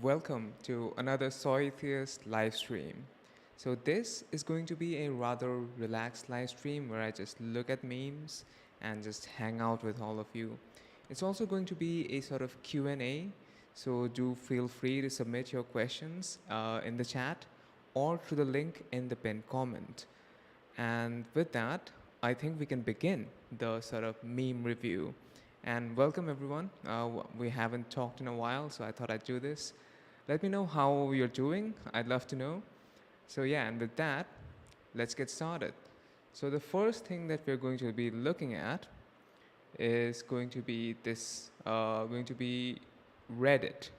Welcome to another Soytheist live stream. So this is going to be a rather relaxed live stream where I just look at memes and just hang out with all of you. It's also going to be a sort of Q&A, so do feel free to submit your questions in the chat or through the link in the pinned comment. And with that, I think we can begin the sort of meme review. And welcome everyone. We haven't talked in a while, so I thought I'd do this. Let me know how you're doing. I'd love to know. So yeah, and with that, let's get started. So the first thing that we're going to be looking at is going to be Reddit,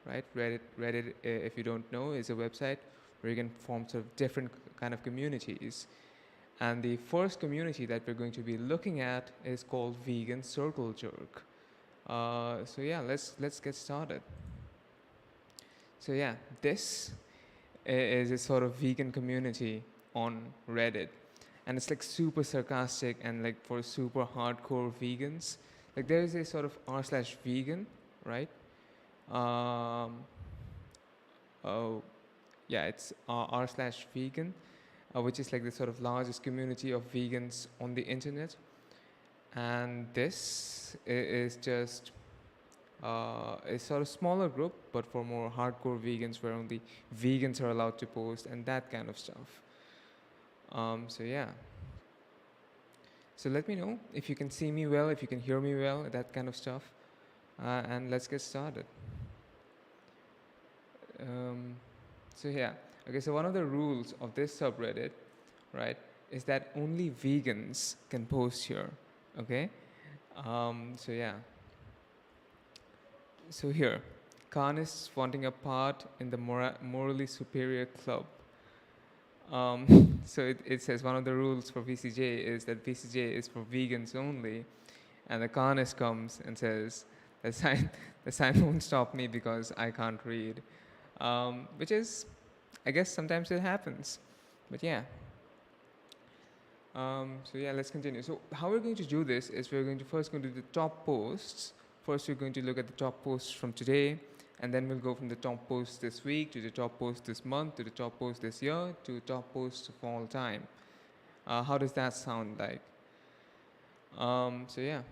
right? Reddit, if you don't know, is a website where you can form sort of different kind of communities. And the first community that we're going to be looking at is called Vegan Circle Jerk. So yeah, let's get started. So yeah, this is a sort of vegan community on Reddit, and it's like super sarcastic and like for super hardcore vegans. Like there is a sort of r/vegan, right? Um, oh, yeah, it's r/vegan, which is like the sort of largest community of vegans on the internet. And this is just a sort of smaller group, but for more hardcore vegans, where only vegans are allowed to post and that kind of stuff. So yeah. So let me know if you can see me well, if you can hear me well, that kind of stuff. And let's get started. Um, so yeah. Okay, so one of the rules of this subreddit, right, is that only vegans can post here. Okay. So yeah. So here, carnists wanting a part in the morally superior club. So it says one of the rules for VCJ is that VCJ is for vegans only, and the carnist comes and says, the sign, the sign won't stop me because I can't read, which is, I guess sometimes it happens, but yeah. So yeah, let's continue. So how we're going to do this is we're going to first go to the top posts. First, we're going to look at the top posts from today, and then we'll go from the top posts this week to the top posts this month to the top posts this year to top posts of all time. How does that sound like? So yeah.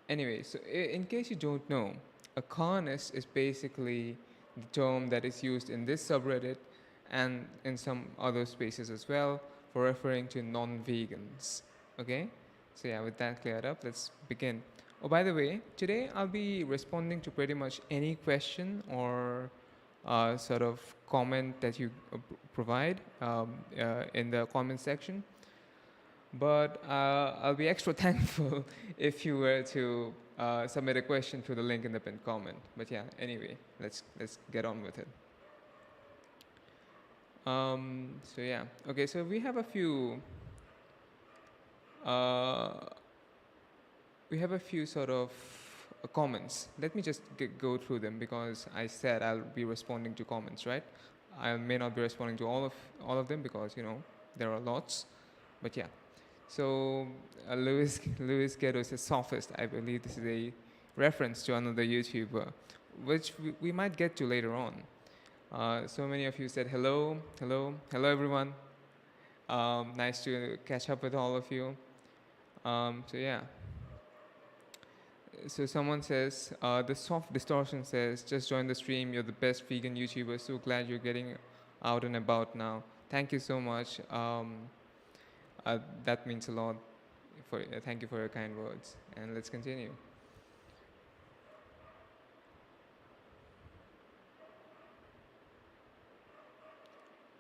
Anyway, so in case you don't know, a carnist is basically the term that is used in this subreddit and in some other spaces as well for referring to non-vegans. Okay? So yeah, with that cleared up, let's begin. Oh, by the way, today I'll be responding to pretty much any question or sort of comment that you provide in the comment section. But I'll be extra thankful if you were to submit a question through the link in the pinned comment. But yeah, anyway, let's get on with it. So yeah, okay. So we have a few. We have a few sort of comments. Let me just go through them because I said I'll be responding to comments, right? I may not be responding to all of them because there are lots, but yeah. So Louis Ghetto says sophist. I believe this is a reference to another YouTuber, which we might get to later on. So many of you said hello, hello, hello everyone. Nice to catch up with all of you. So yeah. So someone says, the soft distortion says, just join the stream. You're the best vegan YouTuber. So glad you're getting out and about now. Thank you so much. That means a lot. Thank you for your kind words. And let's continue.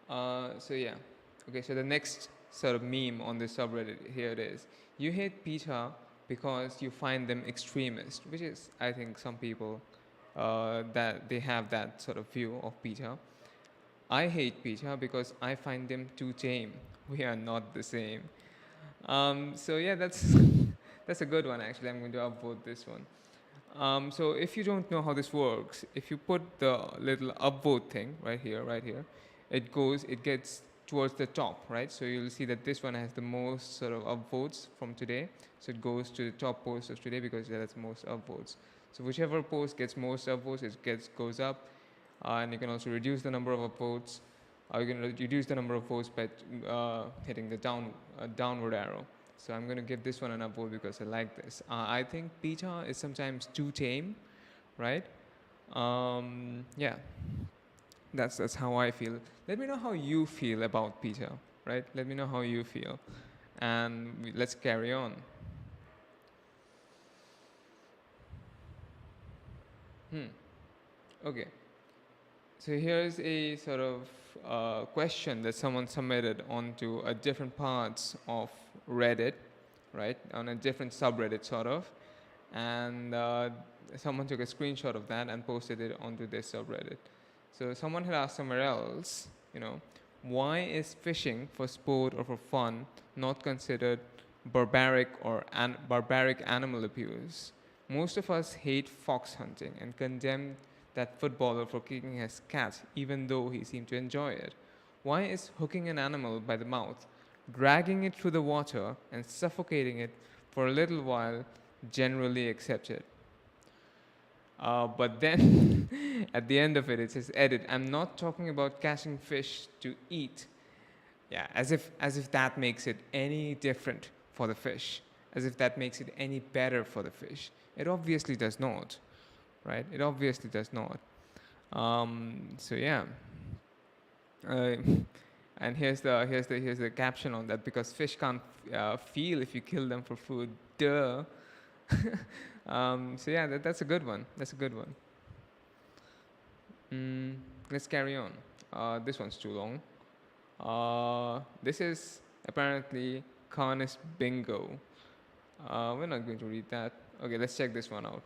So yeah. Okay, so the next sort of meme on this subreddit, here it is. You hate PETA because you find them extremist, which is, I think, some people that they have that sort of view of PETA. I hate PETA because I find them too tame. We are not the same. So yeah, that's that's a good one actually. I'm going to upvote this one. So if you don't know how this works, if you put the little upvote thing right here, it gets towards the top, right? So you'll see that this one has the most sort of upvotes from today. So it goes to the top post of today because that's most upvotes. So whichever post gets most upvotes, goes up. and you can also reduce the number of upvotes. You can reduce the number of votes by hitting the downward arrow. So I'm going to give this one an upvote because I like this. I think beta is sometimes too tame, right? Yeah, that's how I feel. Let me know how you feel about beta, right? Let me know how you feel, and let's carry on. Okay. So here's a sort of question that someone submitted onto a different parts of Reddit, right? On a different subreddit, sort of, and someone took a screenshot of that and posted it onto this subreddit. So someone had asked somewhere else, why is fishing for sport or for fun not considered barbaric or barbaric animal abuse? Most of us hate fox hunting and condemn that footballer for kicking his cat even though he seemed to enjoy it. Why is hooking an animal by the mouth, dragging it through the water, and suffocating it for a little while generally accepted? But then at the end of it, it says, edit, I'm not talking about catching fish to eat. Yeah, as if that makes it any different for the fish, as if that makes it any better for the fish. It obviously does not, right? It obviously does not. So yeah, uh, and here's the caption on that, because fish can't feel if you kill them for food. Duh. So yeah, that's a good one. That's a good one. Let's carry on. This one's too long. This is apparently Karnis Bingo. We're not going to read that. Okay, let's check this one out.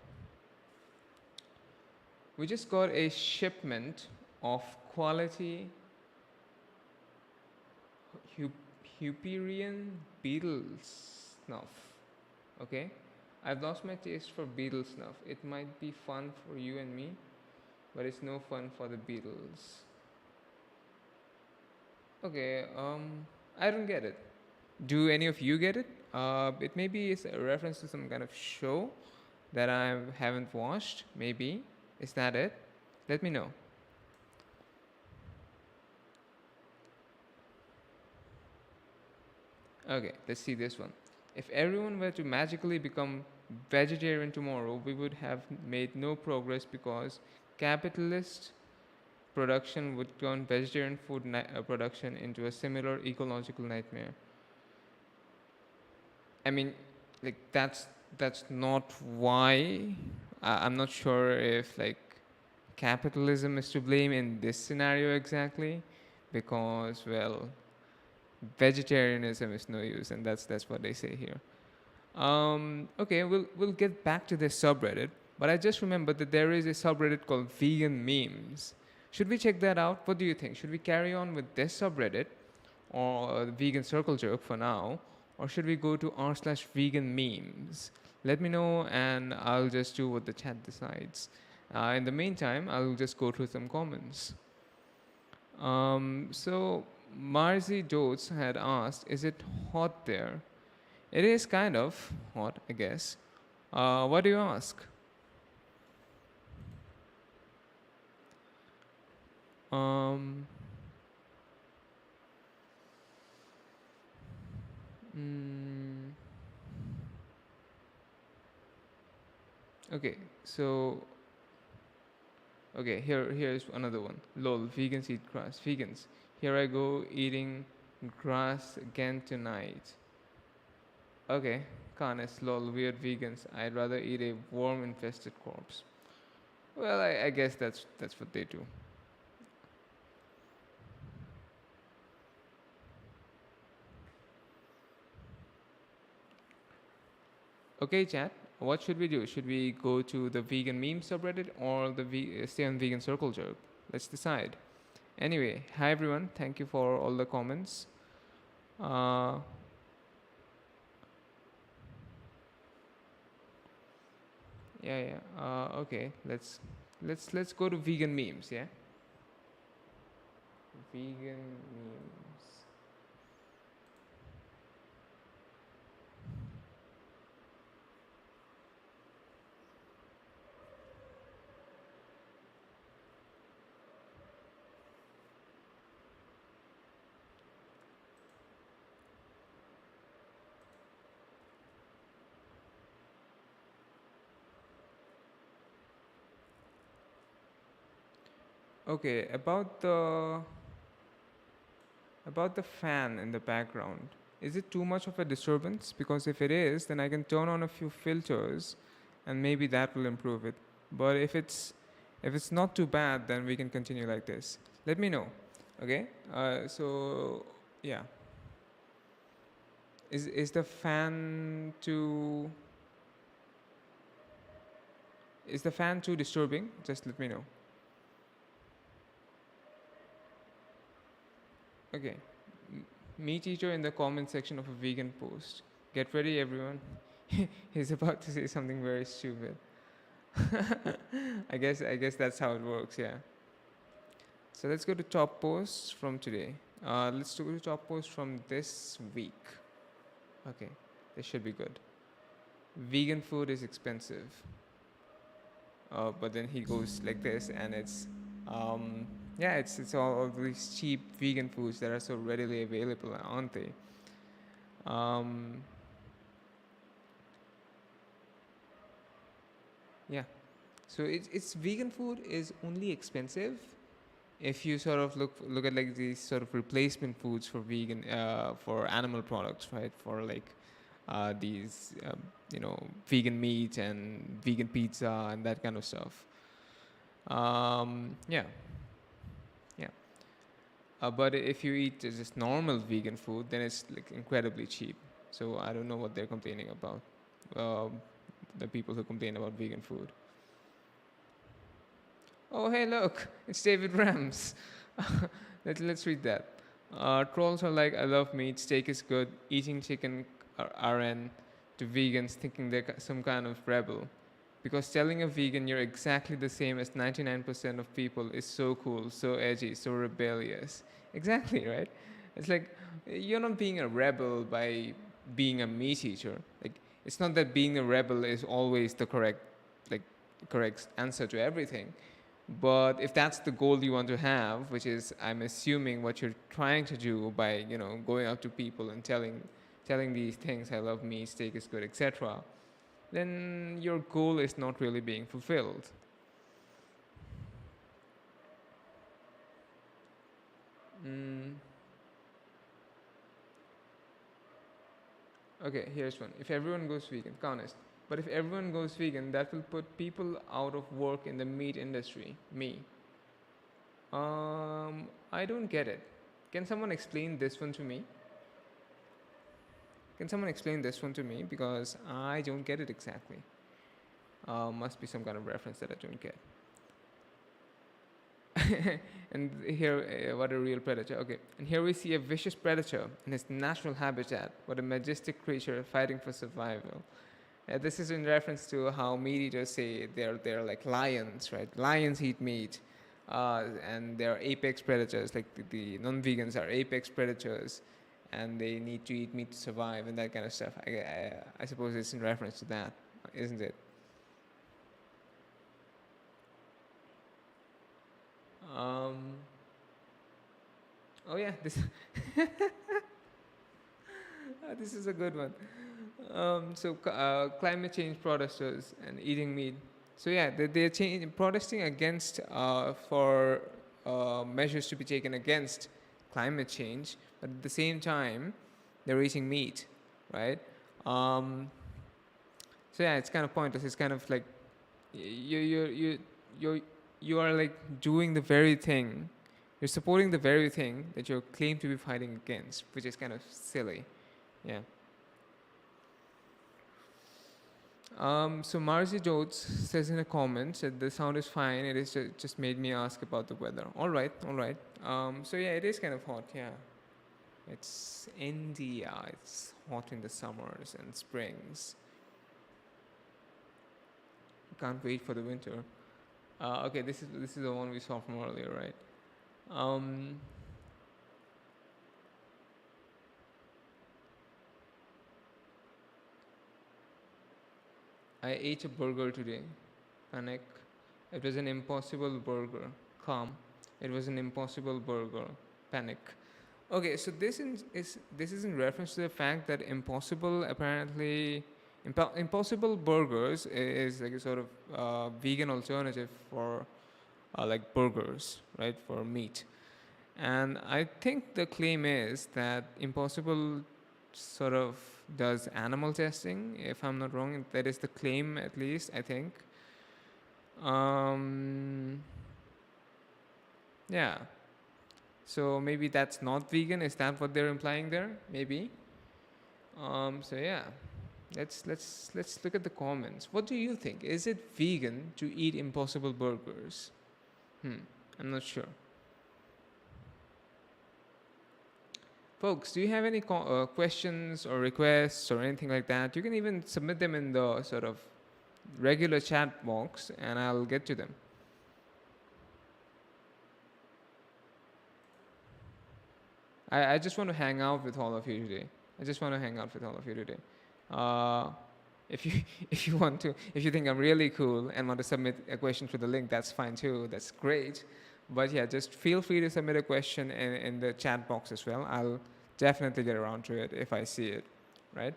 We just got a shipment of quality Hyperion beetle snuff. Okay, I've lost my taste for beetle snuff. It might be fun for you and me, but it's no fun for the beetles. Okay, I don't get it. Do any of you get it? It maybe is a reference to some kind of show that I haven't watched. Maybe. Is that it? Let me know. Okay, let's see this one. If everyone were to magically become vegetarian tomorrow, we would have made no progress because capitalist production would turn vegetarian food production into a similar ecological nightmare. I mean, like that's not why. I'm not sure if like capitalism is to blame in this scenario exactly, because well, vegetarianism is no use, and that's what they say here. Okay, we'll get back to this subreddit, but I just remembered that there is a subreddit called vegan memes. Should we check that out? What do you think? Should we carry on with this subreddit or the vegan circle jerk for now, or should we go to r/vegan memes? Let me know, and I'll just do what the chat decides. In the meantime, I'll just go through some comments. So Marzi Dotes had asked, "Is it hot there?" It is kind of hot, I guess. What do you ask? Um, mm, okay, so here's another one. Lol, vegans eat grass. Vegans, here I go eating grass again tonight. Okay, Canis, lol, weird vegans. I'd rather eat a worm-infested corpse. Well, I guess that's what they do. Okay, chat. What should we do? Should we go to the vegan meme subreddit or the stay on vegan circle jerk? Let's decide. Anyway, hi everyone. Thank you for all the comments. Uh, yeah. Okay. Let's go to vegan memes. Yeah. Vegan memes. Okay, about the fan in the background. Is it too much of a disturbance? Because if it is, then I can turn on a few filters and maybe that will improve it. But if it's not too bad, then we can continue like this. Let me know. Okay? So yeah. Is the fan too disturbing? Just let me know. Okay. Meat eater in the comment section of a vegan post. Get ready, everyone. He's about to say something very stupid. I guess that's how it works. Yeah. So let's go to top posts from today. Let's go to top posts from this week. Okay, this should be good. Vegan food is expensive. But then he goes like this, and yeah, it's all of these cheap vegan foods that are so readily available, aren't they? Um, yeah. So it's vegan food is only expensive if you sort of look at like these sort of replacement foods for vegan for animal products, right? For like these vegan meat and vegan pizza and that kind of stuff. Yeah, yeah. But if you eat just normal vegan food, then it's like incredibly cheap. So I don't know what they're complaining about. Um, the people who complain about vegan food. Oh, hey, look, it's David Rams. Let's read that. Trolls are like, I love meat, steak is good, eating chicken RN to vegans thinking they're some kind of rebel. Because telling a vegan you're exactly the same as 99% of people is so cool, so edgy, so rebellious. Exactly, right? It's like you're not being a rebel by being a meat eater. Like it's not that being a rebel is always the like correct answer to everything. But if that's the goal you want to have, which is I'm assuming what you're trying to do by going out to people and telling these things, I love meat, steak is good, etc., then your goal is not really being fulfilled. Mm, okay, here's one. If everyone goes vegan, honest. But if everyone goes vegan, that will put people out of work in the meat industry. Me. I don't get it. Can someone explain this one to me? Can someone explain this one to me? Because I don't get it exactly. Must be some kind of reference that I don't get. And here, what a real predator. Okay, and here we see a vicious predator in his natural habitat. What a majestic creature fighting for survival. This is in reference to how meat eaters say they're like lions, right? Lions eat meat, and they're apex predators. Like the non-vegans are apex predators, and they need to eat meat to survive and that kind of stuff. I suppose it's in reference to that, isn't it? Um, oh yeah, this this is a good one. Climate change protesters and eating meat. So yeah, they're protesting against for measures to be taken against climate change, but at the same time, they're eating meat, right? Um, so yeah, it's kind of pointless. It's kind of like you you are like doing the very thing. You're supporting the very thing that you claim to be fighting against, which is kind of silly. Yeah. So Marzi Jodes says in a comment that the sound is fine. It is just made me ask about the weather. All right, all right. So yeah, it is kind of hot. Yeah, it's India. It's hot in the summers and springs. Can't wait for the winter. Okay, this is the one we saw from earlier, right? Um, I ate a burger today. Panic. It was an impossible burger. Calm. It was an impossible burger. Panic. Okay, so this is in reference to the fact that impossible burgers is like a sort of vegan alternative for like burgers, right, for meat. And I think the claim is that Impossible sort of does animal testing, if I'm not wrong. That is the claim, at least, I think. Um, yeah. So maybe that's not vegan. Is that what they're implying there? Maybe. So yeah, let's look at the comments. What do you think? Is it vegan to eat Impossible burgers? I'm not sure. Folks, do you have any questions or requests or anything like that? You can even submit them in the sort of regular chat box, and I'll get to them. I just want to hang out with all of you today. I just want to hang out with all of you today. Uh, if you if you want to, if you think I'm really cool and want to submit a question through the link, that's fine too. That's great. But yeah, just feel free to submit a question in the chat box as well. I'll definitely get around to it if I see it. Right?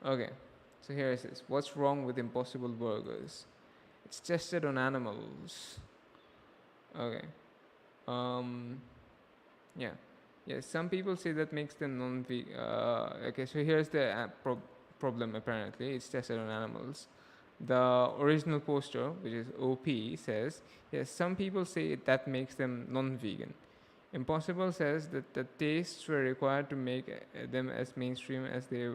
Okay. So here it is. What's wrong with Impossible Burgers? It's tested on animals. Okay. Um. Yeah. Yes, some people say that makes them non-vegan. Okay, so here's the problem apparently. It's tested on animals. The original poster, which is OP, says, yes, some people say that makes them non-vegan. Impossible says that the tastes were required to make them as mainstream as they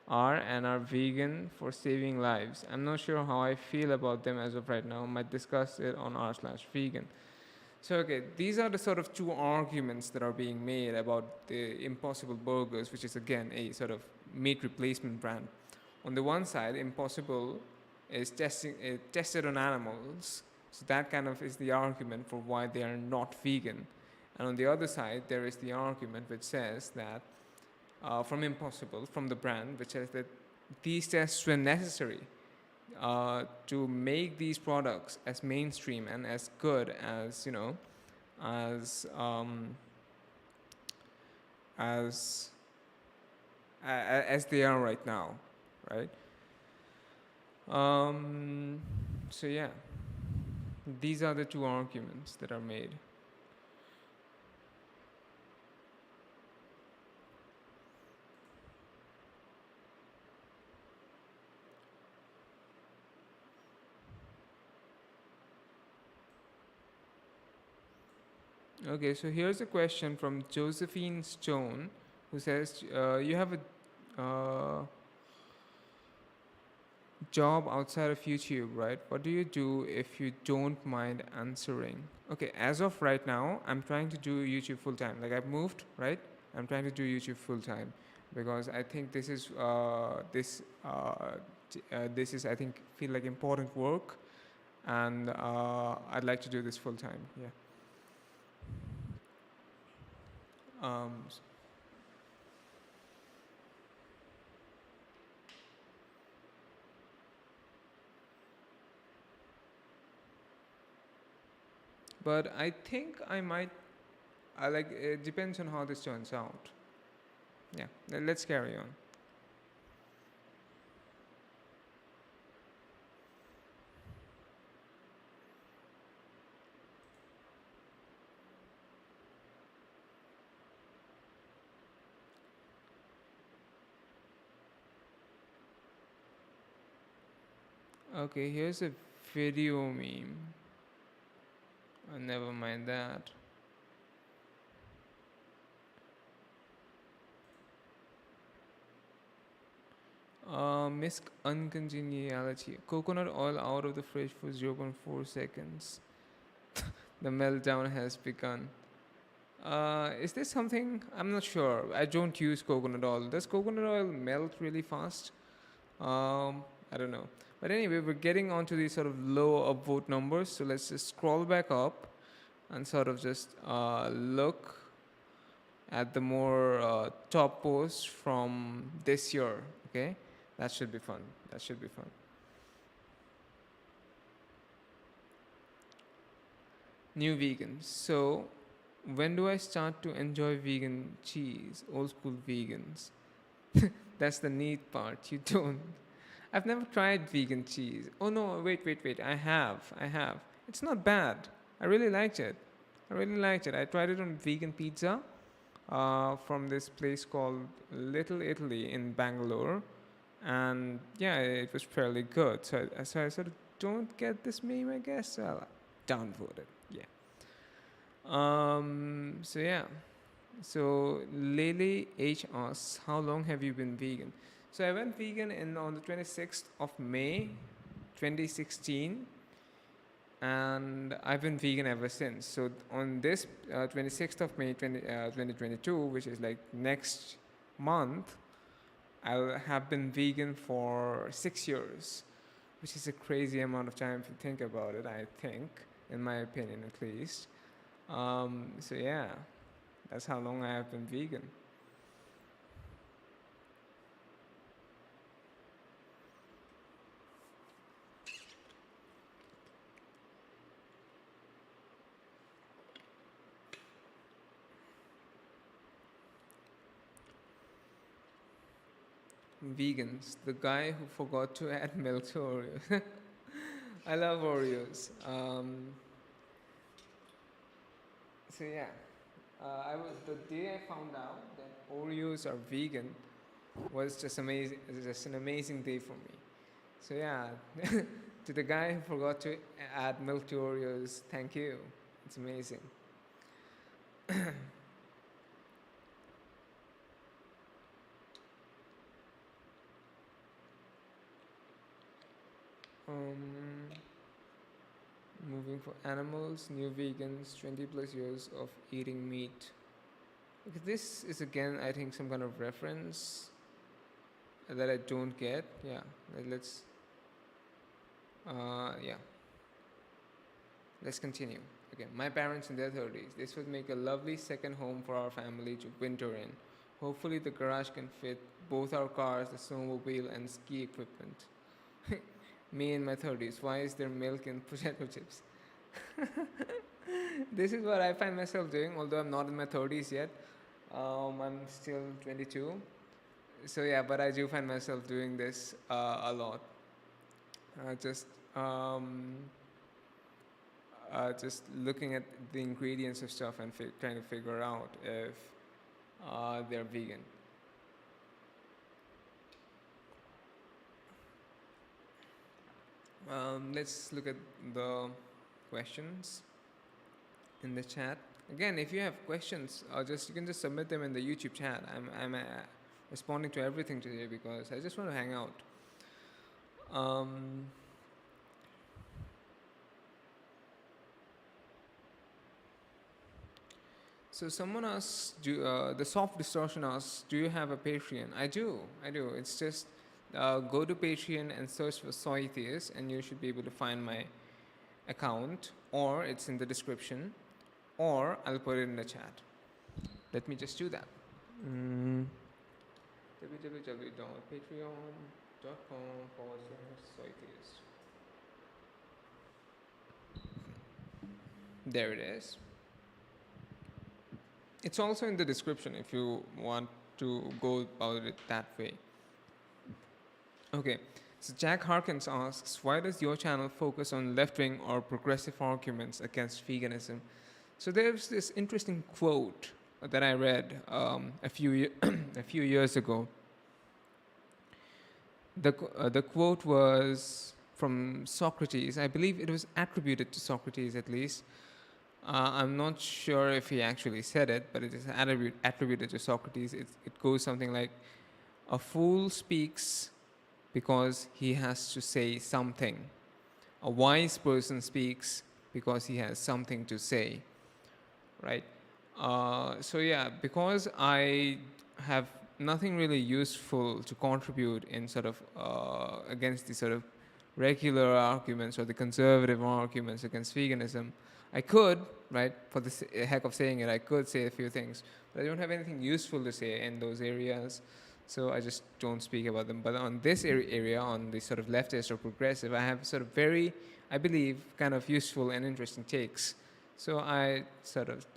are and are vegan for saving lives. I'm not sure how I feel about them as of right now. Might discuss it on r/vegan. So, okay, these are the sort of two arguments that are being made about the Impossible Burgers, which is again a sort of meat replacement brand. On the one side, Impossible is tested on animals, so that kind of is the argument for why they are not vegan. And on the other side, there is the argument which says that from Impossible, from the brand, which says that these tests were necessary to make these products as mainstream and as good as as as as they are right now, right? So yeah, these are the two arguments that are made. Okay, so here's a question from Josephine Stone, who says, "You have a job outside of YouTube, right? What do you do if you don't mind answering?" Okay, as of right now, I'm trying to do YouTube full time. Like I've moved, right? I'm trying to do YouTube full time because I think this is this is I think feel like important work, and I'd like to do this full time. Yeah. Um, but I think I might. I like it depends on how this turns out. Yeah, let's carry on. Okay, here's a video meme. Never mind that. Misc uncongeniality. Coconut oil out of the fridge for 0.4 seconds. The meltdown has begun. Is this something? I'm not sure. I don't use coconut oil. Does coconut oil melt really fast? I don't know. But anyway, we're getting onto these sort of low upvote numbers. So let's just scroll back up and sort of just look at the more top posts from this year. Okay, that should be fun. That should be fun. New vegans. So, when do I start to enjoy vegan cheese? Old school vegans. That's the neat part. You don't. I've never tried vegan cheese. Oh no, wait. I have. It's not bad. I really liked it. I really liked it. I tried it on vegan pizza from this place called Little Italy in Bangalore, and yeah, it was fairly good. So I sort of don't get this meme, I guess. So I'll downvote it. Yeah. So yeah. So Lele H asks, how long have you been vegan? So I went vegan on the 26th of May, 2016, and I've been vegan ever since. So on this 26th of May 2022, which is like next month, I'll have been vegan for 6 years, which is a crazy amount of time if you think about it, I think, in my opinion at least. So yeah, that's how long I have been vegan. Vegans, the guy who forgot to add milk to Oreos. I love Oreos. So yeah, I was the day I found out that Oreos are vegan was just amazing. It was just an amazing day for me. So yeah, to the guy who forgot to add milk to Oreos, thank you. It's amazing. Um, moving for animals, new vegans, 20 plus years of eating meat. Okay, this is again, I think, some kind of reference that I don't get. Yeah, let's. Yeah, let's continue. Okay, my parents in their 30s. This would make a lovely second home for our family to winter in. Hopefully, the garage can fit both our cars, the snowmobile, and ski equipment. Me in my 30s. Why is there milk in potato chips? This is what I find myself doing, although I'm not in my 30s yet. I'm still 22. So, yeah, but I do find myself doing this a lot. Just just looking at the ingredients of stuff and trying to figure out if they're vegan. Let's look at the questions in the chat. Again, if you have questions, you can just submit them in the YouTube chat. I'm responding to everything today because I just want to hang out. So someone asks, the soft distortion asks, do you have a Patreon? I do. It's just go to Patreon and search for Soytheist, and you should be able to find my account, or it's in the description, or I'll put it in the chat. Let me just do that. www.patreon.com/Soytheist. There it is. It's also in the description if you want to go about it that way. Okay, so Jack Harkins asks, why does your channel focus on left-wing or progressive arguments against veganism? So there's this interesting quote that I read a few years ago. The quote was from Socrates. I believe it was attributed to Socrates at least. I'm not sure if he actually said it, but it is attributed to Socrates. It goes something like, a fool speaks because he has to say something. A wise person speaks because he has something to say, right? So yeah, because I have nothing really useful to contribute in sort of against the sort of regular arguments or the conservative arguments against veganism, I could, right, for the heck of saying it, I could say a few things, but I don't have anything useful to say in those areas, so I just don't speak about them. But on this area, on the sort of leftist or progressive, I have sort of very, I believe, kind of useful and interesting takes. So I sort of,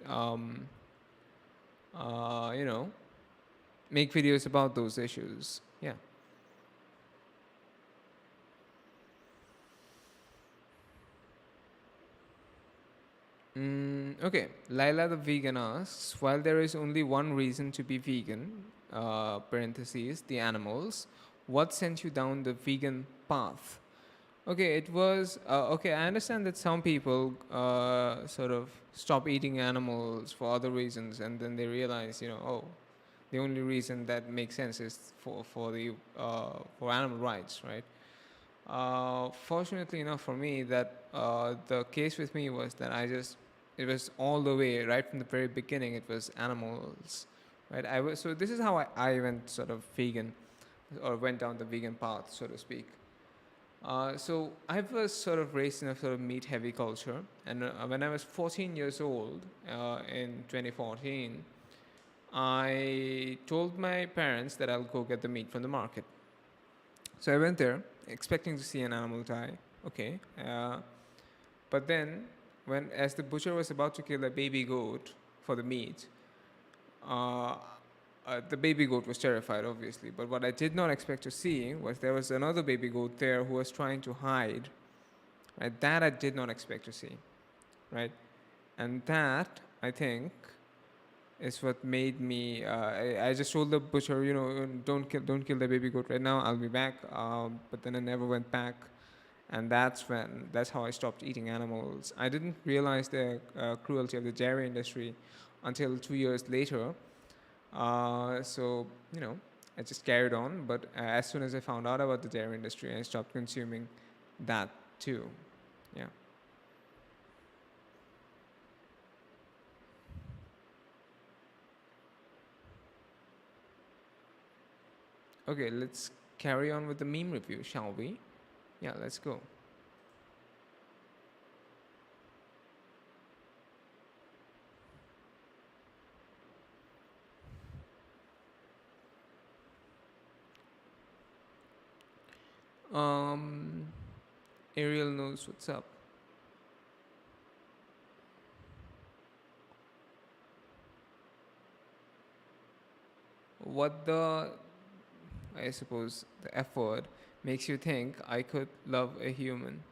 make videos about those issues. Yeah. Okay, Laila the vegan asks, while there is only one reason to be vegan, parentheses, the animals, what sent you down the vegan path? Okay, it was okay. I understand that some people sort of stop eating animals for other reasons, and then they realize, oh, the only reason that makes sense is for animal rights, right? Fortunately enough for me, that the case with me was that it was all the way right from the very beginning. It was animals, right? So this is how I went sort of vegan, or went down the vegan path, so to speak. So I was sort of raised in a sort of meat heavy culture, and when I was 14 years old in 2014, I told my parents that I'll go get the meat from the market. So I went there expecting to see an animal die. Okay, but then as the butcher was about to kill a baby goat for the meat, uh, the baby goat was terrified, obviously. But what I did not expect to see was there was another baby goat there who was trying to hide. Right, that I did not expect to see. Right, and that I think is what made me. I just told the butcher, don't kill the baby goat right now. I'll be back. But then I never went back, and that's how I stopped eating animals. I didn't realize the cruelty of the dairy industry until 2 years later. So I just carried on. But as soon as I found out about the dairy industry, I stopped consuming that too. Yeah. Okay, let's carry on with the meme review, shall we? Yeah, let's go. Um, Ariel knows what's up. What I suppose, the F word makes you think I could love a human?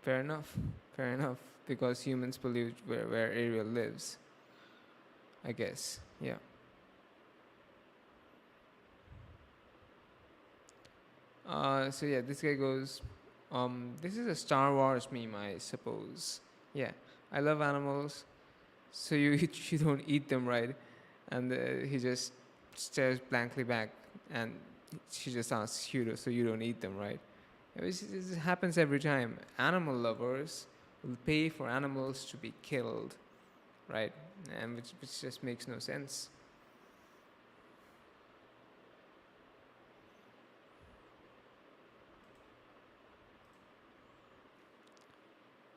Fair enough. Fair enough. Because humans pollute where Ariel lives, I guess. Yeah. So yeah, this guy goes, this is a Star Wars meme, I suppose. Yeah. I love animals, so you don't eat them, right? And he just stares blankly back, and she just asks, so you don't eat them, right? It happens every time. Animal lovers will pay for animals to be killed, right? And which just makes no sense.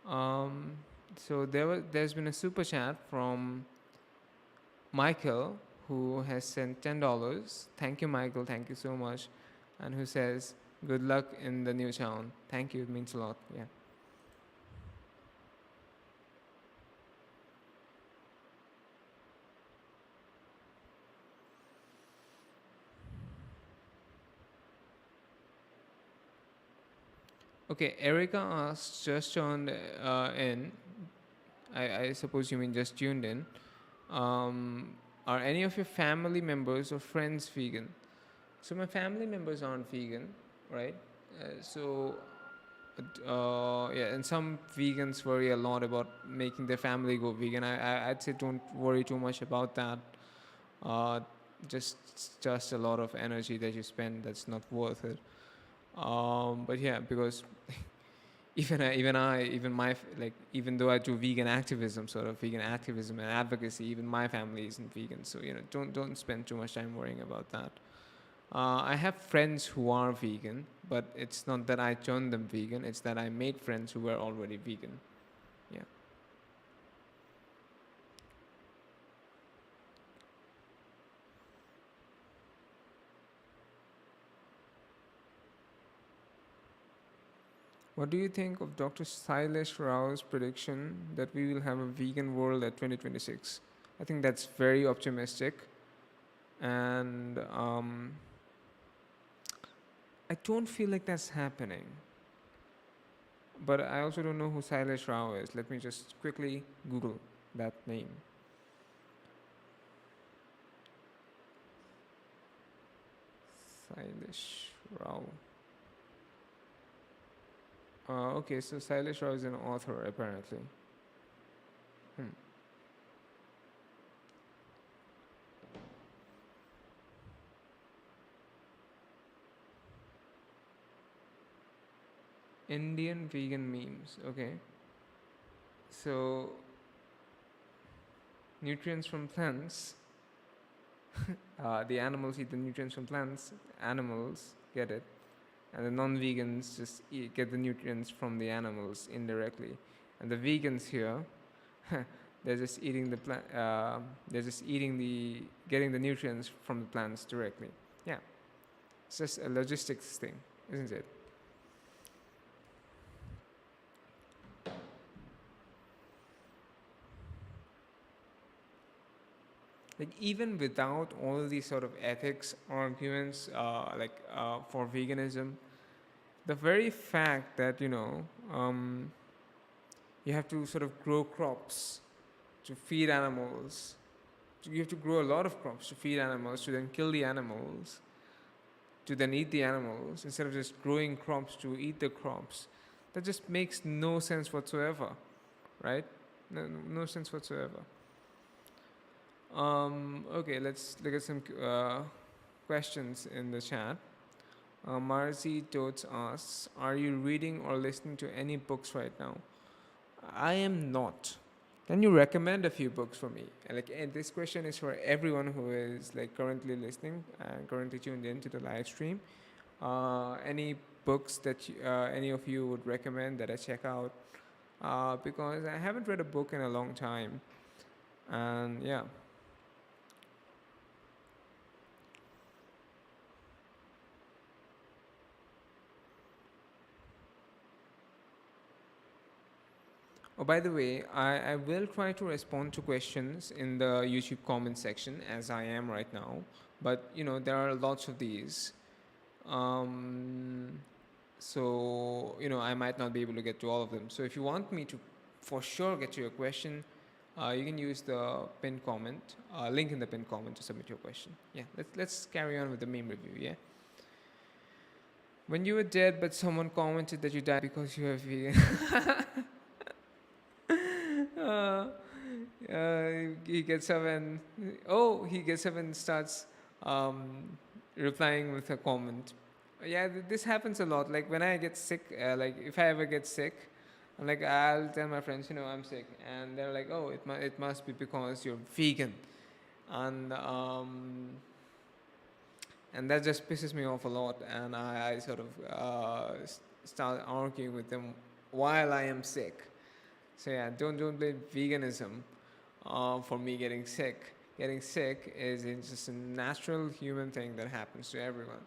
Um, so there's been a super chat from Michael, who has sent $10. Thank you, Michael. Thank you so much. And who says, good luck in the new town. Thank you. It means a lot. Yeah. Okay. Erica asks, just tuned in. I suppose you mean just tuned in. Are any of your family members or friends vegan? So my family members aren't vegan, right? Yeah, and some vegans worry a lot about making their family go vegan. I'd say don't worry too much about that. Uh, just a lot of energy that you spend that's not worth it. But yeah, because even though I do vegan activism, sort of vegan activism and advocacy, even my family isn't vegan. So don't spend too much time worrying about that. I have friends who are vegan, but it's not that I turned them vegan. It's that I made friends who were already vegan. Yeah. What do you think of Dr. Silesh Rao's prediction that we will have a vegan world at 2026? I think that's very optimistic, and I don't feel like that's happening. but I also don't know who Silesh Rao is. Let me just quickly Google that name. Silesh Rao. Okay, so Silesh Rao is an author apparently. Hmm. Indian vegan memes. Okay, so nutrients from plants. The animals eat the nutrients from plants. Animals get it, and the non-vegans just get the nutrients from the animals indirectly. And the vegans here, they're just eating the plant. They're just eating the getting the nutrients from the plants directly. Yeah, it's just a logistics thing, isn't it? Like even without all these sort of ethics arguments, for veganism, the very fact that you have to sort of grow crops to feed animals. You have to grow a lot of crops to feed animals, to then kill the animals, to then eat the animals, instead of just growing crops to eat the crops. That just makes no sense whatsoever, right? No sense whatsoever. Okay, let's look at some questions in the chat. Marzi Totes asks, "Are you reading or listening to any books right now?" I am not. Can you recommend a few books for me? And this question is for everyone who is like currently listening and currently tuned in to the live stream. Any books that any of you would recommend that I check out? Because I haven't read a book in a long time, and yeah. Oh, by the way, I will try to respond to questions in the YouTube comment section as I am right now. But there are lots of these. Um, so I might not be able to get to all of them. So if you want me to for sure get to your question, you can use the pinned comment, link in the pinned comment to submit your question. Yeah, let's carry on with the meme review. Yeah. When you were dead, but someone commented that you died because you are vegan. uh, he gets up and starts replying with a comment. Yeah, this happens a lot. Like when I get sick, like if I ever get sick, I'll tell my friends, I'm sick, and they're like, oh, it must be because you're vegan, and that just pisses me off a lot, and I sort of start arguing with them while I am sick. So yeah, don't blame veganism for me getting sick. Getting sick is just a natural human thing that happens to everyone.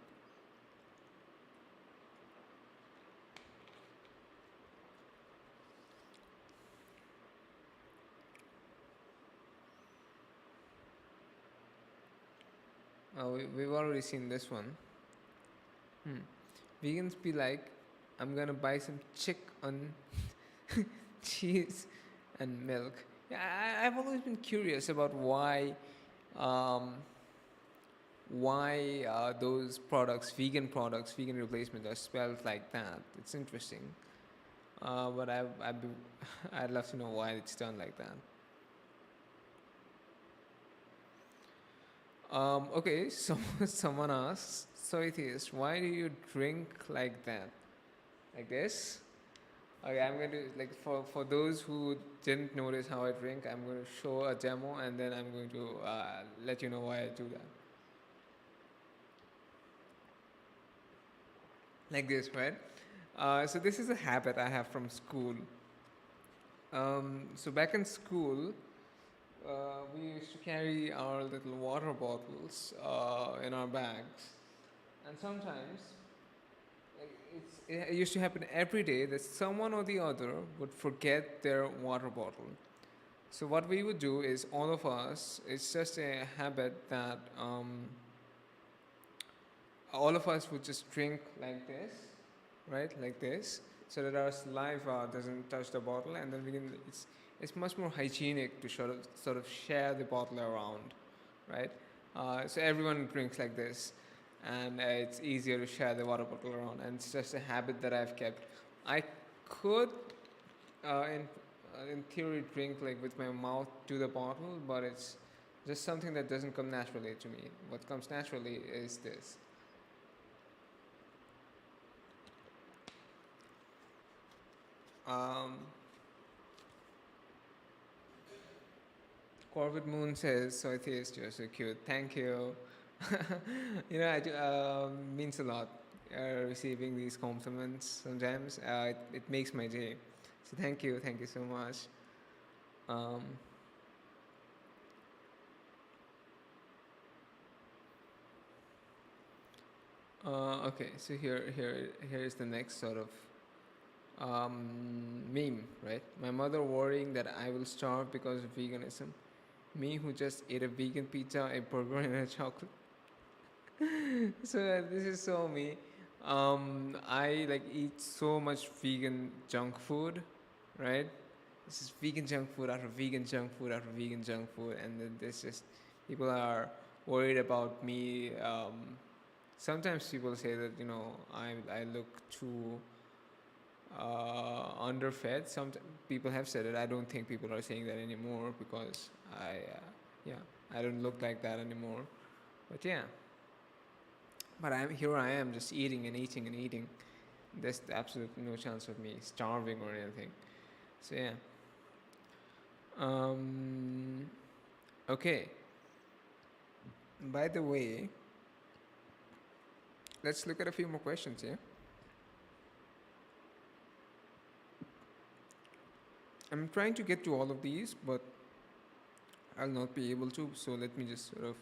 We've already seen this one. Vegans be like, I'm gonna buy some chicken, cheese, and milk. Yeah, I've always been curious about um, why those products, vegan replacements, are spelled like that. It's interesting, but I'd love to know why it's done like that. Okay, so someone asks, Soytheist, why do you drink like that? Like this? Okay, I'm going to, like, for those who didn't notice how I drink, I'm going to show a demo and then I'm going to let you know why I do that. Like this, right? So this is a habit I have from school. So back in school, we used to carry our little water bottles in our bags, and sometimes it used to happen every day that someone or the other would forget their water bottle. So what we would do is all of us. It's just a habit that all of us would just drink like this, right? Like this. so that our saliva doesn't touch the bottle, and then we can. It's much more hygienic to sort of share the bottle around, right? So everyone drinks like this, and it's easier to share the water bottle around, and it's just a habit that I've kept. I could, in theory, drink like with my mouth to the bottle, but it's just something that doesn't come naturally to me. What comes naturally is this. Um, Corvid Moon says, Soytheist, you're so cute. Thank you. I do, means a lot receiving these compliments sometimes. It makes my day. So thank you so much. Um, okay, so here is the next sort of meme, right? My mother worrying that I will starve because of veganism. Me who just ate a vegan pizza, a burger, and a chocolate. So this is so me. I like eat so much vegan junk food, right? This is vegan junk food after vegan junk food after vegan junk food, and then there's just people are worried about me. Sometimes people say that I look too underfed. Some people have said it. I don't think people are saying that anymore because yeah, I don't look like that anymore. But yeah, but I am just eating and eating and eating. There's absolutely no chance of me starving or anything. So yeah. Um, okay. By the way, let's look at a few more questions. Yeah. I'm trying to get to all of these, but I'll not be able to. So let me just sort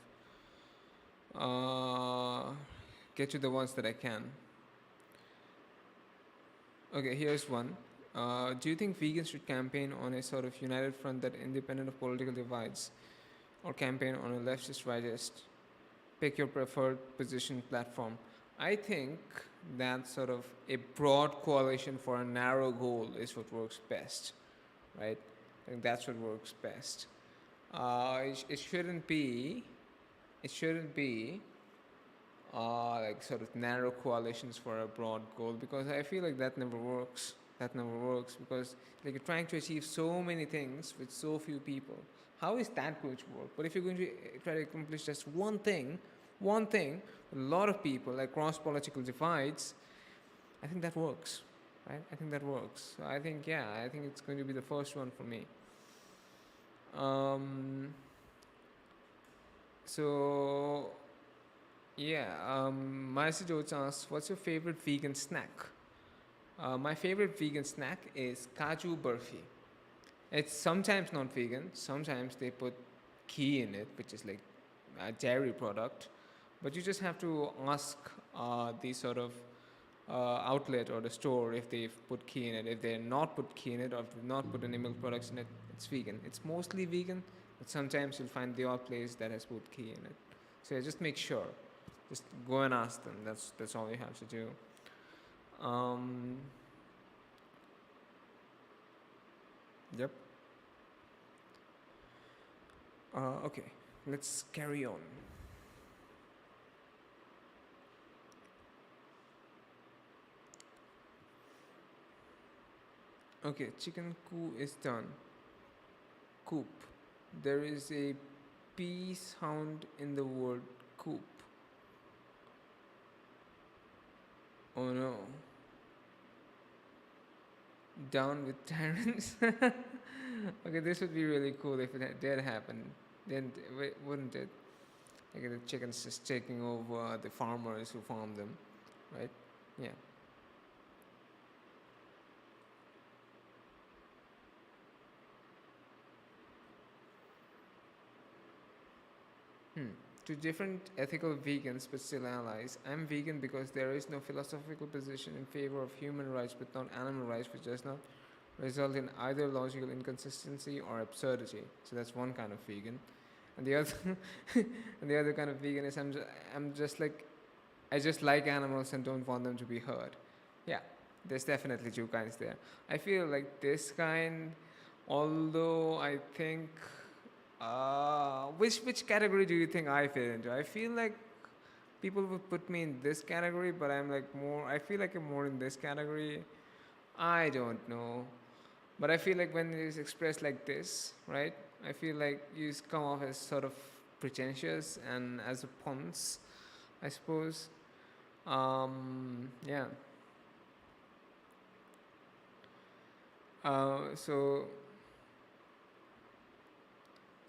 of get to the ones that I can. Okay, here's one. Do you think vegans should campaign on a sort of united front that independent of political divides, or campaign on a leftist rightist? Pick your preferred position platform. I think that sort of a broad coalition for a narrow goal is what works best, right? I think that's what works best. It shouldn't be. It shouldn't be like sort of narrow coalitions for a broad goal, because I feel like that never works. That never works because like you're trying to achieve so many things with so few people. How is that going to work? But if you're going to try to accomplish just one thing, with a lot of people across political divides, I think that works, right? I think that works. So I think I think it's going to be the first one for me. Um, so Marcy Jones asks, "What's your favorite vegan snack?" My favorite vegan snack is kaju burfi. It's sometimes not vegan. Sometimes they put ghee in it, which is like a dairy product. But you just have to ask the sort of outlet or the store if they've put ghee in it. If they're not put ghee in it, or if they've not put any milk products in it, it's vegan. It's mostly vegan, but sometimes you'll find the odd place that has put ghee in it. So just make sure. Just go and ask them. That's all you have to do. Um, yep. Okay, let's carry on. Okay, chicken coo is done. Coop. There is a P sound in the word coop. Oh no. Down with tyrants. Okay, this would be really cool if it did happen. Then wouldn't it? Like the chickens just taking over the farmers who farm them, right? Yeah. Hmm. To different ethical vegans but still allies, I'm vegan because there is no philosophical position in favor of human rights but not animal rights, which does not result in either logical inconsistency or absurdity. So that's one kind of vegan. And the other, and the other kind of vegan is I'm just like, I just like animals and don't want them to be hurt. Yeah. There's definitely two kinds there. I feel like this kind, although I think, which category do you think I fit into? I feel like people would put me in this category, but I'm like more. I feel like I'm more in this category. I don't know, but I feel like when it is expressed like this, right? I feel like you come off as sort of pretentious and as a ponce, I suppose. Yeah. So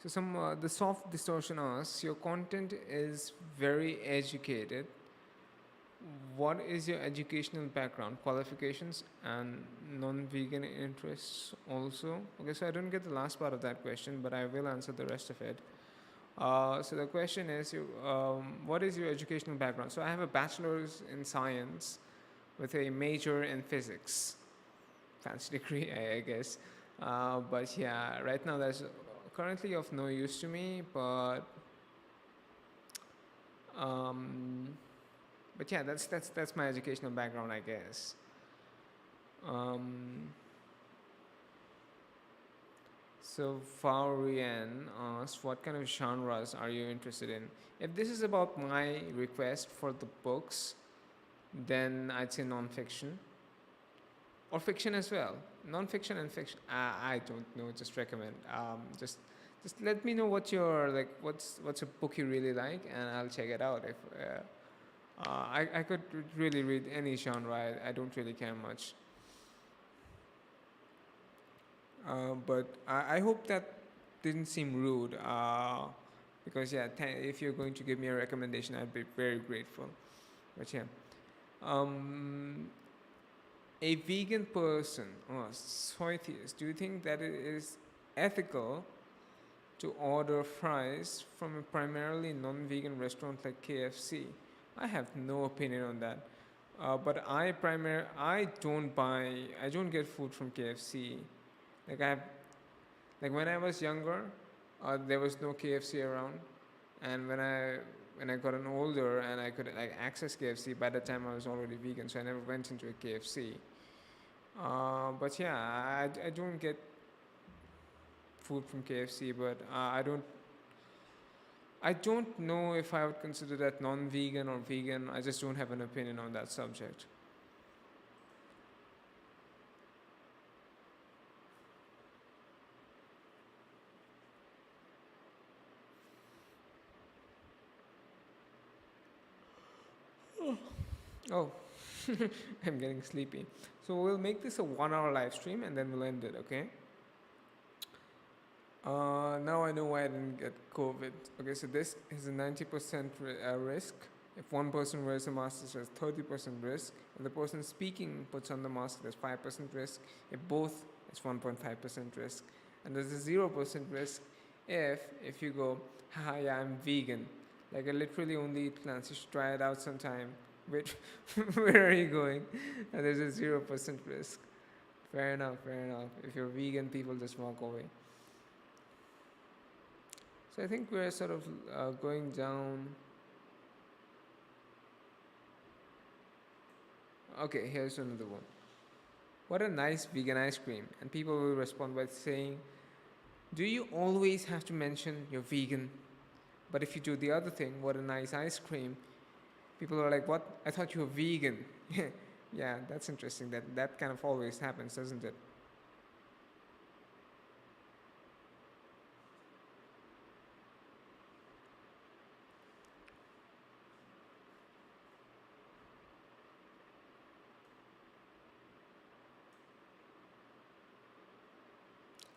some the soft distortion asks, your content is very educated. What is your educational background, qualifications, and non-vegan interests also? Okay, so I don't get the last part of that question, but I will answer the rest of it. So the question is, what is your educational background? So I have a bachelor's in science with a major in physics. Fancy degree, I guess. But yeah, right now that's currently of no use to me. Um, but yeah, that's my educational background, I guess. Um, so Faurian asked, what kind of genres are you interested in? If this is about my request for the books, then I'd say non-fiction or fiction as well. Non-fiction and fiction. I don't know. Just recommend. Just let me know what your like. What's a book you really like, and I'll check it out. If I could really read any genre. I don't really care much. But I hope that didn't seem rude. Because yeah, if you're going to give me a recommendation, I'd be very grateful. But yeah. Um, a vegan person or Soytheist, do you think that it is ethical to order fries from a primarily non-vegan restaurant like KFC? I have no opinion on that. But I don't get food from KFC. Like I have, like when I was younger, there was no KFC around, and when I got an older and I could like access KFC, by the time I was already vegan, so I never went into a KFC. But yeah, I don't get food from KFC, but I don't know if I would consider that non-vegan or vegan. I just don't have an opinion on that subject. Oh, I'm getting sleepy. So we'll make this a 1 hour live stream and then we'll end it, okay? Now I know why I didn't get COVID. Okay, so this is a 90% risk. If one person wears a mask, there's 30% risk. If the person speaking puts on the mask, there's 5% risk. If both, it's 1.5% risk. And there's a 0% risk if you go, haha, yeah, I'm vegan. Like I literally only eat plants. You should try it out sometime. Which, where are you going? And there's a 0% risk. Fair enough, fair enough. If you're vegan, people just walk away. So I think we're sort of going down. Okay, here's another one. What a nice vegan ice cream. And people will respond by saying, do you always have to mention you're vegan? But if you do the other thing, what a nice ice cream, people are like, what? I thought you were vegan. Yeah, that's interesting. That kind of always happens, doesn't it?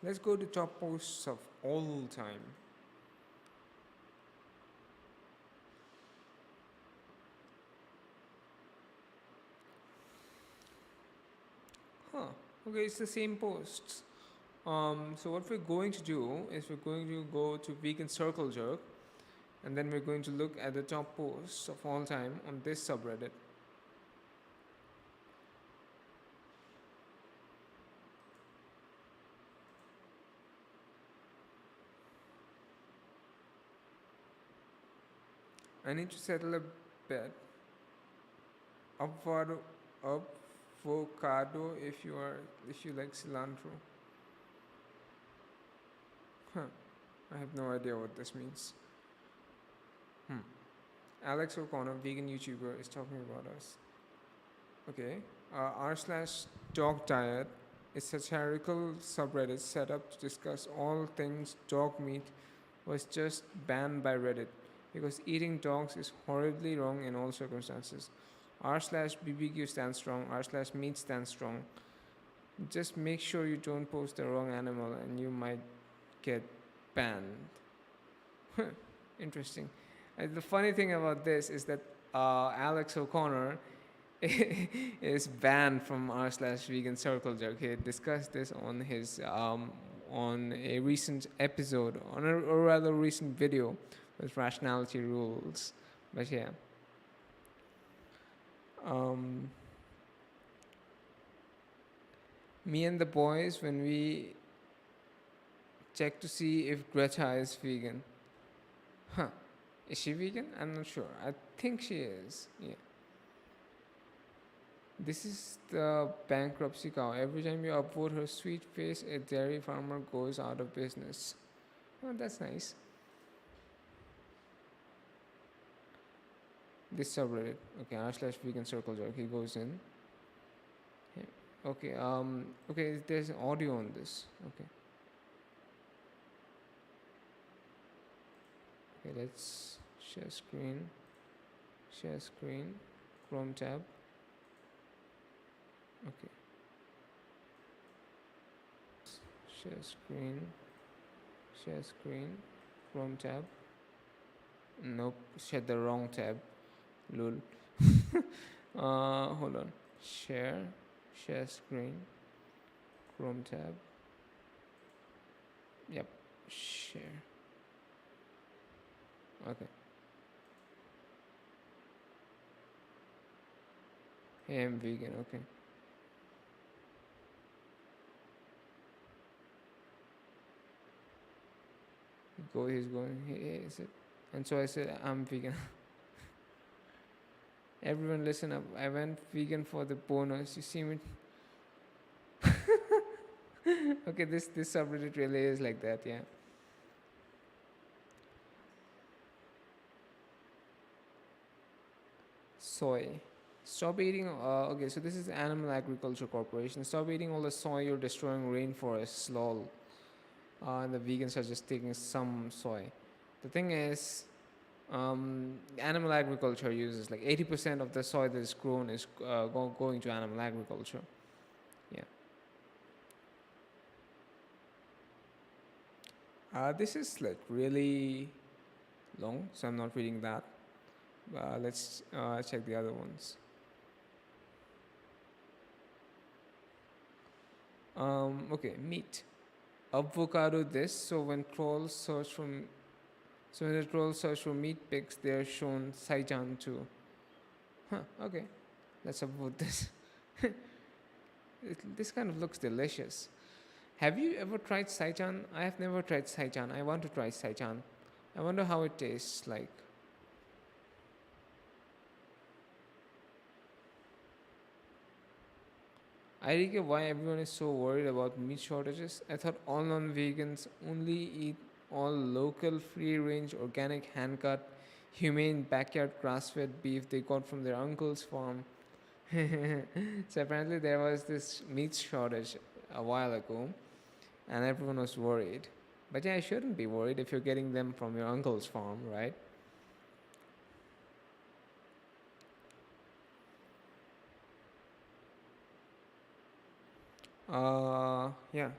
Let's go to top posts of all time. Huh. Okay, it's the same posts. So what we're going to do is we're going to go to Vegan Circle Jerk, and then we're going to look at the top posts of all time on this subreddit. I need to settle a bet. Avocado, avocado if you like cilantro. Huh. I have no idea what this means. Hmm. Alex O'Connor, vegan YouTuber, is talking about us. Okay. R slash dog diet is satirical subreddit set up to discuss all things dog meat was just banned by Reddit because eating dogs is horribly wrong in all circumstances. R slash BBQ stands strong, R slash meat stands strong. Just make sure you don't post the wrong animal and you might get banned. Interesting. The funny thing about this is that Alex O'Connor is banned from r slash vegan circle jerk. He discussed this on his on a recent episode, on a or rather recent video with rationality rules. But yeah. Um, Me and the boys, when we check to see if Greta is vegan. Huh. Is she vegan? I'm not sure. I think she is. Yeah. This is the bankruptcy cow. Every time you upvote her sweet face, a dairy farmer goes out of business. Oh, that's nice. This subreddit. Okay, r slash vegan circle jerk. He goes in. Yeah. Okay. Okay. There's audio on this. Okay. Okay. Let's share screen. Share screen. Chrome tab. Okay. Share screen. Share screen. Chrome tab. Nope. Share the wrong tab. Lol. Hold on. Share. Share screen. Chrome tab. Yep. Share. Okay. Hey, I'm vegan. Okay. He's going. Hey, is it? And so I said, I'm vegan. Everyone, listen up. I went vegan for the bonus. You see me? Okay, this subreddit really is like that. Yeah. Soy. Stop eating. Okay, so this is Animal Agriculture Corporation. Stop eating all the soy. You're destroying rainforests. Lol. And the vegans are just taking some soy. The thing is, animal agriculture uses like 80% of the soy that is grown is going to animal agriculture. Yeah. This is like really long, so I'm not reading that. Let's check the other ones. Okay, meat. Avocado this. So when the trolls search for meat pics, they are shown seitan too. Huh. Okay. Let's upvote this. This kind of looks delicious. Have you ever tried seitan? I have never tried seitan. I want to try seitan. I wonder how it tastes like. I get why everyone is so worried about meat shortages. I thought all non-vegans only eat all local, free-range, organic, hand-cut, humane, backyard grass-fed beef they got from their uncle's farm. So apparently there was this meat shortage a while ago, and everyone was worried. But yeah, I shouldn't be worried if you're getting them from your uncle's farm, right? Yeah.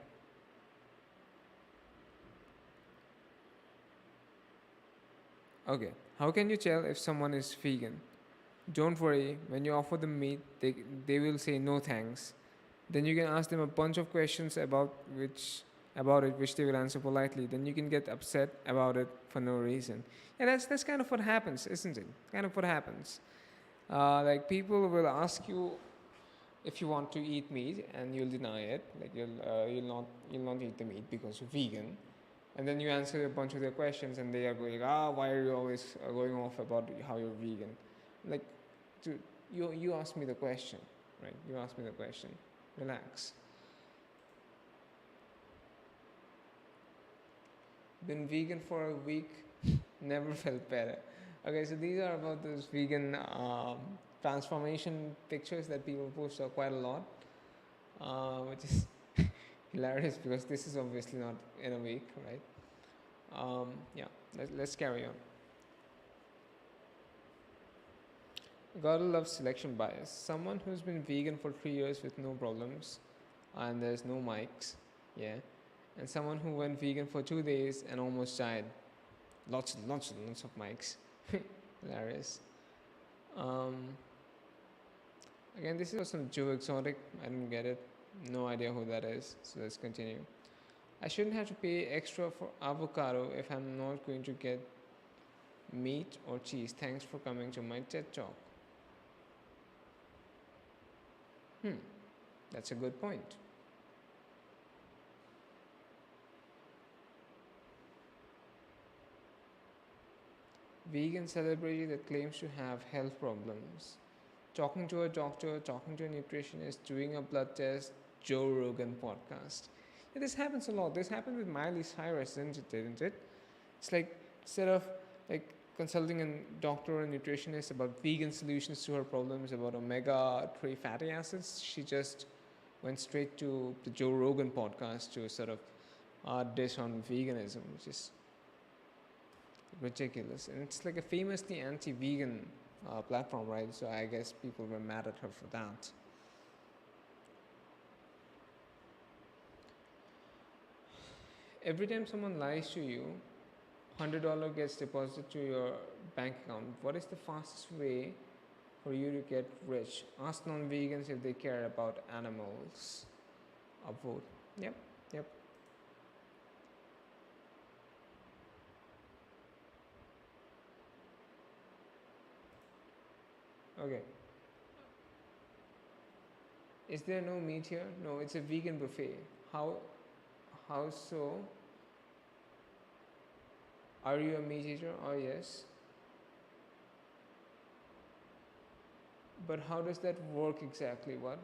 Okay. How can you tell if someone is vegan? Don't worry, when you offer them meat, they will say no thanks. Then you can ask them a bunch of questions about it which they will answer politely. Then you can get upset about it for no reason. And that's kind of what happens, isn't it? Kind of what happens. Like people will ask you if you want to eat meat and you'll deny it. Like you'll not eat the meat because you're vegan. And then you answer a bunch of their questions and they are going, why are you always going off about how you're vegan? Like, dude, you asked me the question. right? You asked me the question. Relax. Been vegan for a week, never felt better. Okay, so these are about those vegan transformation pictures that people post quite a lot, which is hilarious because this is obviously not in a week, right? Yeah, let's carry on. Gotta love selection bias. Someone who's been vegan for 3 years with no problems, and there's no mics, yeah, and someone who went vegan for 2 days and almost died. Lots of mics. Hilarious. Um, Again, this is some Joe Exotic. I didn't get it. No idea who that is. So let's continue. I shouldn't have to pay extra for avocado if I'm not going to get meat or cheese. Thanks for coming to my TED Talk. That's a good point. Vegan celebrity that claims to have health problems. Talking to a doctor, talking to a nutritionist, doing a blood test, Joe Rogan podcast. Yeah, this happens a lot. This happened with Miley Cyrus, didn't it? It's like instead of like consulting a doctor or a nutritionist about vegan solutions to her problems about omega-3 fatty acids, she just went straight to the Joe Rogan podcast to sort of dish on veganism, which is ridiculous. And it's like a famously anti-vegan platform, right? So I guess people were mad at her for that. Every time someone lies to you, $100 gets deposited to your bank account. What is the fastest way for you to get rich? Ask non-vegans if they care about animals. Upvote. Yep, yep. Okay. Is there no meat here? No, it's a vegan buffet. How so? Are you a meat eater? Oh yes. But how does that work exactly? What?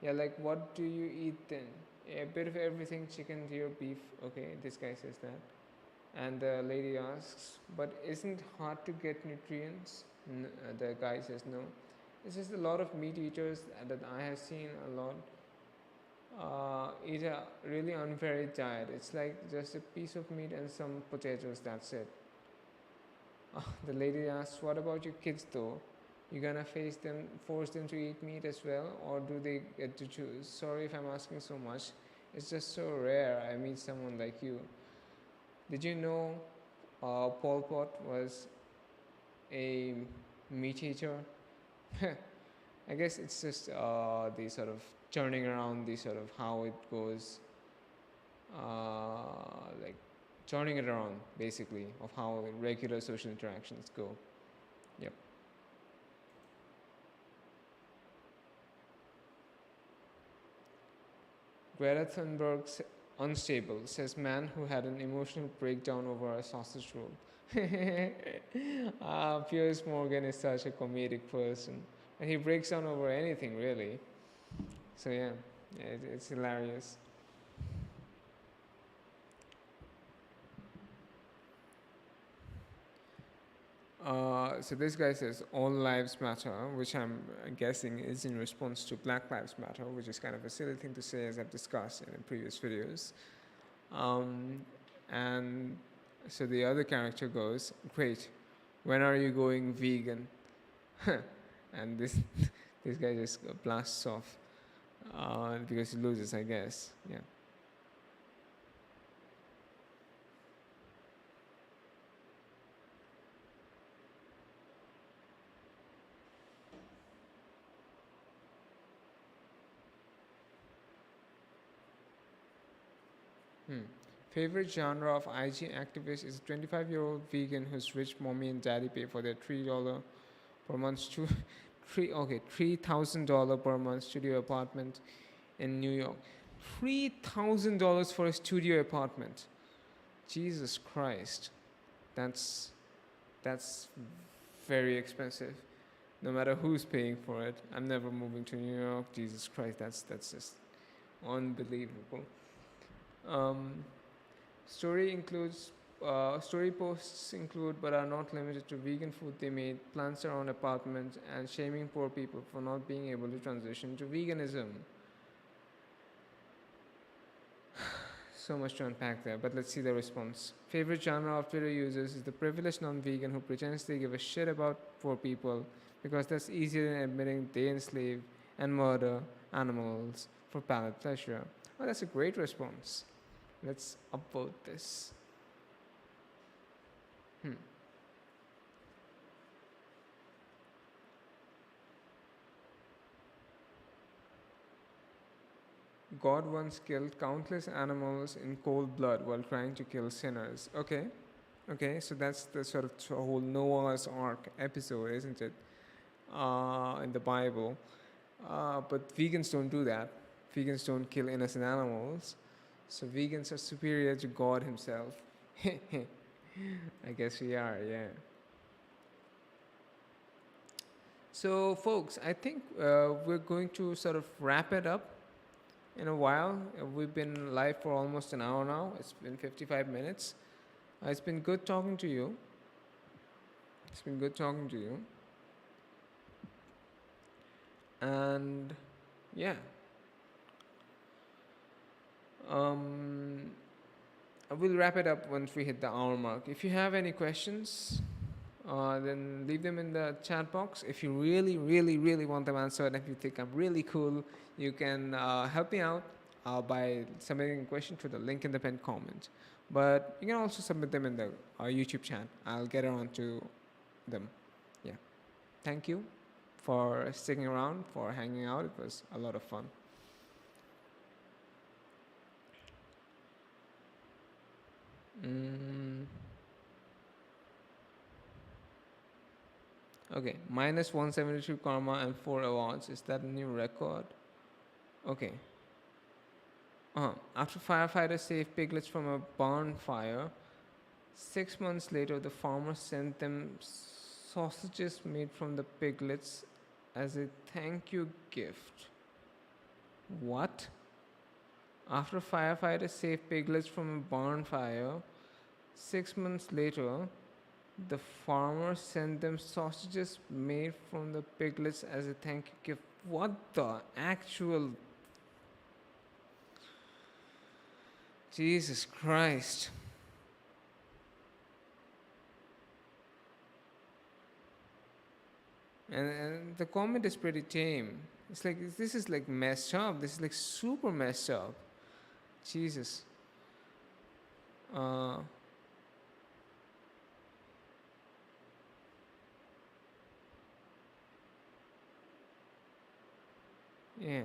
Yeah, like what do you eat then? A bit of everything, chicken, deer, beef. Okay, this guy says that. And the lady asks, but isn't hard to get nutrients? The guy says no. It's just a lot of meat eaters that I have seen a lot eat a really unvaried diet. It's like just a piece of meat and some potatoes, that's it. The lady asks, what about your kids though? You gonna force them to eat meat as well, or do they get to choose? Sorry if I'm asking so much. It's just so rare I meet someone like you. Did you know Pol Pot was a meat eater? I guess it's just the sort of turning around the sort of how it goes, like turning it around basically of how regular social interactions go. Yep. Greta Thunberg, unstable, says man who had an emotional breakdown over a sausage roll. Piers Morgan is such a comedic person. And he breaks down over anything, really. So, yeah, it's hilarious. So this guy says all lives matter, which I'm guessing is in response to Black Lives Matter, which is kind of a silly thing to say, as I've discussed in previous videos. And so the other character goes, great, when are you going vegan? And this guy just blasts off because he loses, I guess. Yeah. Favorite genre of IG activist is a 25-year-old vegan whose rich mommy and daddy pay for their $3 per month $3,000 per month studio apartment in New York. $3,000 for a studio apartment. Jesus Christ, that's very expensive. no matter who's paying for it. I'm never moving to New York. Jesus Christ, that's just unbelievable. Um, story includes story posts include but are not limited to vegan food they made, plants around apartments, and shaming poor people for not being able to transition to veganism. So much to unpack there, but let's see the response. Favorite genre of Twitter users is the privileged non-vegan who pretends they give a shit about poor people because that's easier than admitting they enslave and murder animals for palate pleasure. Oh, that's a great response. Let's upvote this. Hmm. God once killed countless animals in cold blood while trying to kill sinners. Okay, okay, so that's the sort of whole Noah's Ark episode, isn't it? In the Bible. But vegans don't do that. Vegans don't kill innocent animals. So vegans are superior to God Himself. I guess we are, yeah. So, folks, I think we're going to sort of wrap it up in a while. We've been live for almost an hour now. It's been 55 minutes. It's been good talking to you. It's been good talking to you. And yeah, um, we'll wrap it up once we hit the hour mark. If you have any questions, then leave them in the chat box. If you really, really, really want them answered, and if you think I'm really cool, you can help me out by submitting a question to the link in the pinned comment. But you can also submit them in the YouTube chat. I'll get around to them. Yeah. Thank you for sticking around, for hanging out. It was a lot of fun. Mm, okay, minus 172 karma and 4 awards. Is that a new record? Okay. After firefighters saved piglets from a barn fire, 6 months later, the farmer sent them sausages made from the piglets as a thank you gift. What? After firefighters saved piglets from a barn fire, 6 months later, the farmer sent them sausages made from the piglets as a thank you gift. What the actual. Jesus Christ. And the comment is pretty tame. It's like, this is like messed up. This is like super messed up. Jesus. Uh, yeah.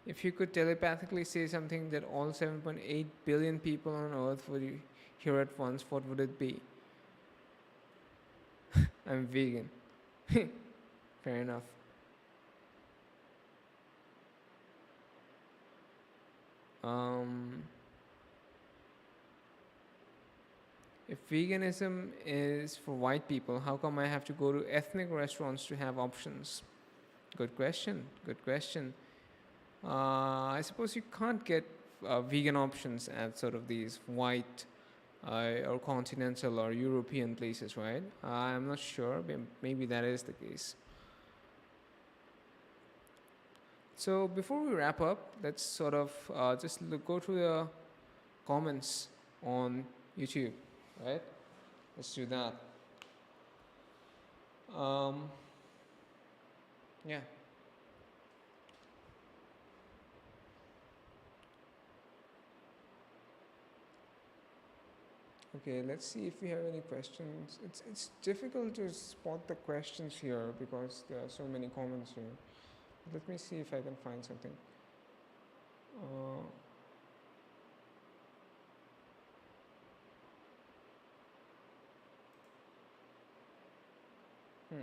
If you could telepathically say something that all 7.8 billion people on Earth would hear at once, what would it be? I'm vegan. Fair enough. Um, if veganism is for white people, how come I have to go to ethnic restaurants to have options? Good question. Good question. I suppose you can't get vegan options at sort of these white or continental or European places, right? I'm not sure. Maybe that is the case. So before we wrap up, let's sort of just go through the comments on YouTube, right? Let's do that. Um, yeah. Okay, let's see if we have any questions. It's difficult to spot the questions here because there are so many comments here. Let me see if I can find something. Uh, hmm.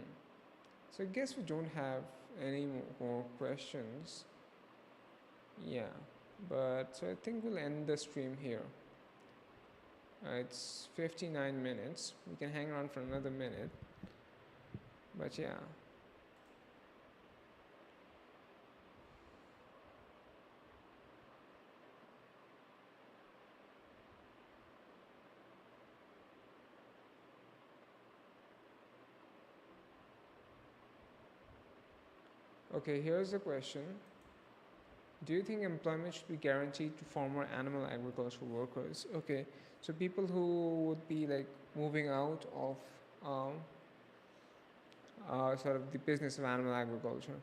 So I guess we don't have any more questions. Yeah, but so I think we'll end the stream here. It's 59 minutes. We can hang around for another minute. But yeah. Okay, here's the question. Do you think employment should be guaranteed to former animal agricultural workers? Okay, so people who would be like moving out of um, sort of the business of animal agriculture.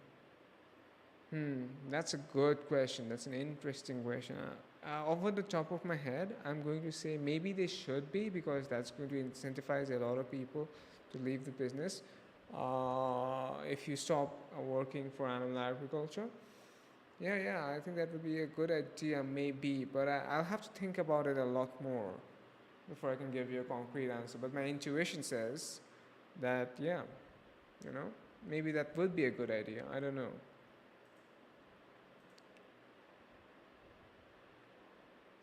That's a good question. That's an interesting question. Off the top of my head, I'm going to say maybe they should be because that's going to incentivize a lot of people to leave the business. If you stop working for animal agriculture, yeah, I think that would be a good idea, maybe, but I'll have to think about it a lot more before I can give you a concrete answer. But my intuition says that, yeah, you know, maybe that would be a good idea. I don't know.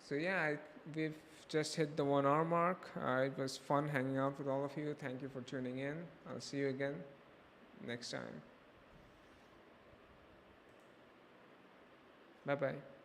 So yeah, we've just hit the 1 hour mark. It was fun hanging out with all of you. Thank you for tuning in. I'll see you again next time. Bye bye.